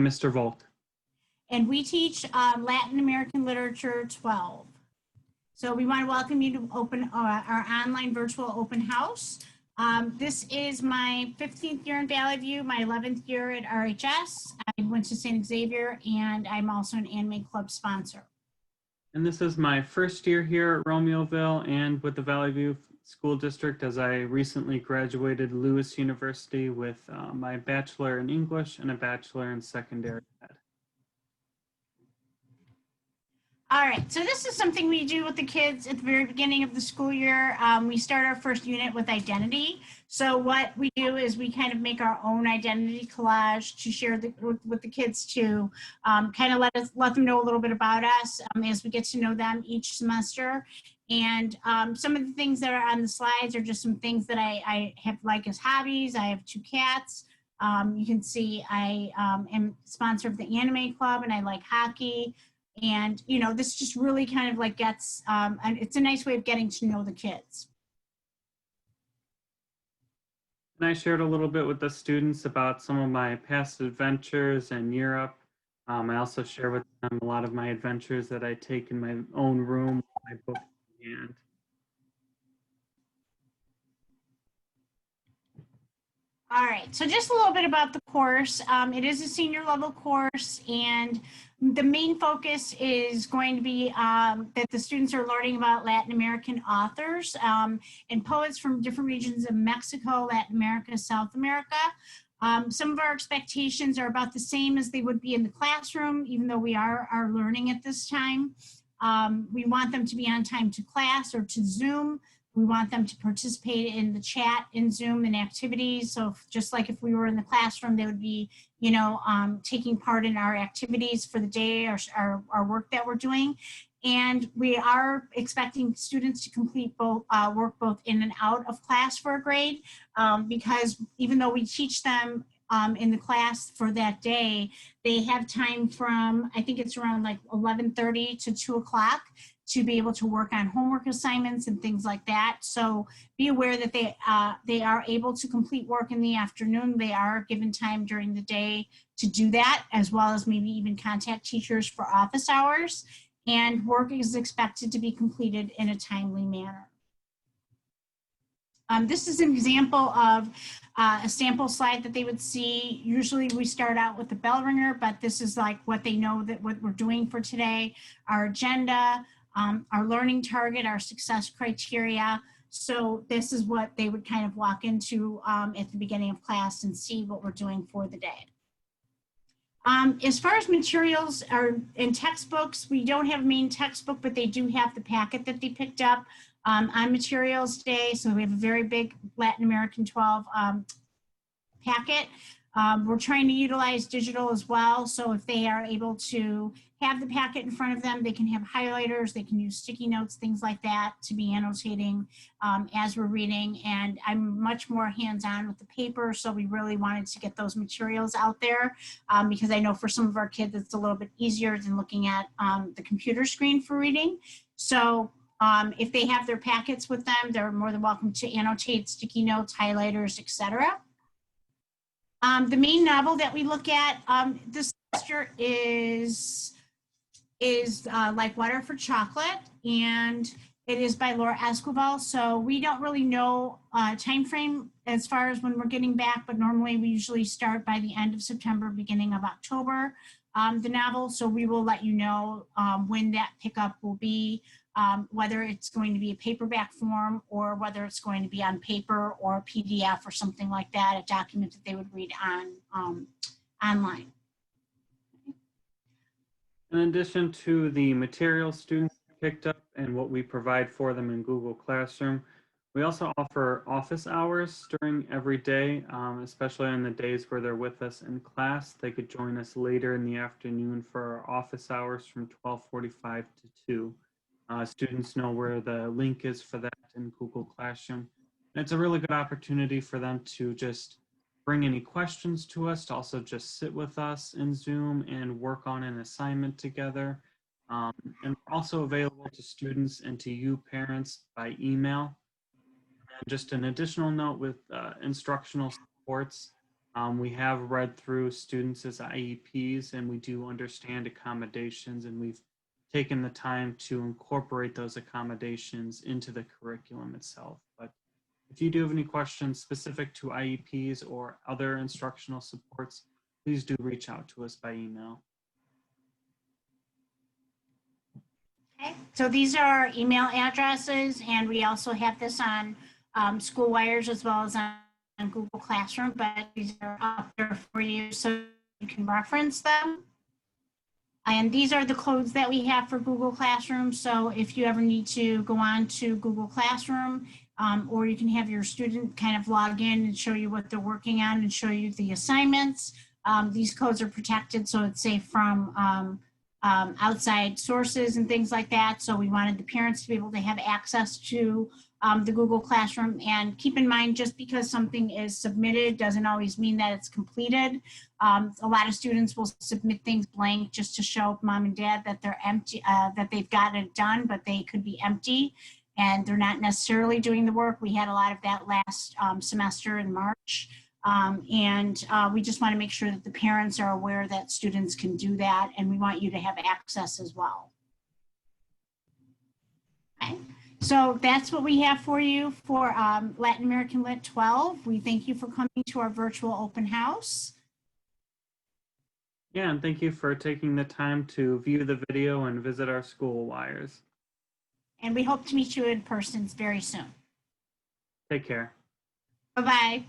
I'm Mr. Volt. And we teach Latin American Literature 12. So we want to welcome you to open our online virtual open house. This is my 15th year in Valley View, my 11th year at RHS. I went to St. Xavier, and I'm also an Anime Club sponsor. And this is my first year here at Romeoville and with the Valley View School District, as I recently graduated Lewis University with my bachelor in English and a bachelor in secondary ed. All right, so this is something we do with the kids at the very beginning of the school year. We start our first unit with identity. So what we do is we kind of make our own identity collage to share with the kids to kind of let them know a little bit about us as we get to know them each semester. And some of the things that are on the slides are just some things that I have like as hobbies. I have 2 cats. You can see I am sponsor of the Anime Club, and I like hockey. And, you know, this just really kind of like gets, and it's a nice way of getting to know the kids. And I shared a little bit with the students about some of my past adventures in Europe. I also share with them a lot of my adventures that I take in my own room with my book in hand. All right, so just a little bit about the course. It is a senior level course, and the main focus is going to be that the students are learning about Latin American authors and poets from different regions of Mexico, Latin America, South America. Some of our expectations are about the same as they would be in the classroom, even though we are learning at this time. We want them to be on time to class or to Zoom. We want them to participate in the chat in Zoom and activities. So just like if we were in the classroom, they would be, you know, taking part in our activities for the day, our work that we're doing. And we are expecting students to complete both work both in and out of class for a grade, because even though we teach them in the class for that day, they have time from, I think it's around like 11:30 to 2 o'clock to be able to work on homework assignments and things like that. So be aware that they are able to complete work in the afternoon. They are given time during the day to do that, as well as maybe even contact teachers for office hours. And work is expected to be completed in a timely manner. This is an example of a sample slide that they would see. Usually we start out with the bell ringer, but this is like what they know that what we're doing for today, our agenda, our learning target, our success criteria. So this is what they would kind of walk into at the beginning of class and see what we're doing for the day. As far as materials in textbooks, we don't have a main textbook, but they do have the packet that they picked up on Materials Day. So we have a very big Latin American 12 packet. We're trying to utilize digital as well. So if they are able to have the packet in front of them, they can have highlighters, they can use sticky notes, things like that to be annotating as we're reading. And I'm much more hands-on with the paper. So we really wanted to get those materials out there because I know for some of our kids, it's a little bit easier than looking at the computer screen for reading. So if they have their packets with them, they're more than welcome to annotate sticky notes, highlighters, etc. The main novel that we look at this semester is Like Water for Chocolate, and it is by Laura Esquivel. So we don't really know time frame as far as when we're getting back, but normally we usually start by the end of September, beginning of October, the novel. So we will let you know when that pickup will be, whether it's going to be a paperback form or whether it's going to be on paper or PDF or something like that, a document that they would read on online. In addition to the materials students picked up and what we provide for them in Google Classroom, we also offer office hours during every day, especially on the days where they're with us in class. They could join us later in the afternoon for our office hours from 12:45 to 2. Students know where the link is for that in Google Classroom. And it's a really good opportunity for them to just bring any questions to us, to also just sit with us in Zoom and work on an assignment together. And also available to students and to you parents by email. And just an additional note with instructional supports. We have read through students' IEPs, and we do understand accommodations, and we've taken the time to incorporate those accommodations into the curriculum itself. But if you do have any questions specific to IEPs or other instructional supports, please do reach out to us by email. Okay, so these are our email addresses, and we also have this on School Wires as well as on Google Classroom, but these are up there for you so you can reference them. And these are the codes that we have for Google Classroom. So if you ever need to go on to Google Classroom, or you can have your student kind of log in and show you what they're working on and show you the assignments. These codes are protected, so it's safe from outside sources and things like that. So we wanted the parents to be able to have access to the Google Classroom. And keep in mind, just because something is submitted doesn't always mean that it's completed. A lot of students will submit things blank just to show mom and dad that they're empty, that they've got it done, but they could be empty and they're not necessarily doing the work. We had a lot of that last semester in March. We just want to make sure that the parents are aware that students can do that, and we want you to have access as well. Okay. So that's what we have for you for Latin American Lit 12. We thank you for coming to our virtual open house. Yeah, and thank you for taking the time to view the video and visit our School Wires. And we hope to meet you in person very soon. Take care. Bye-bye.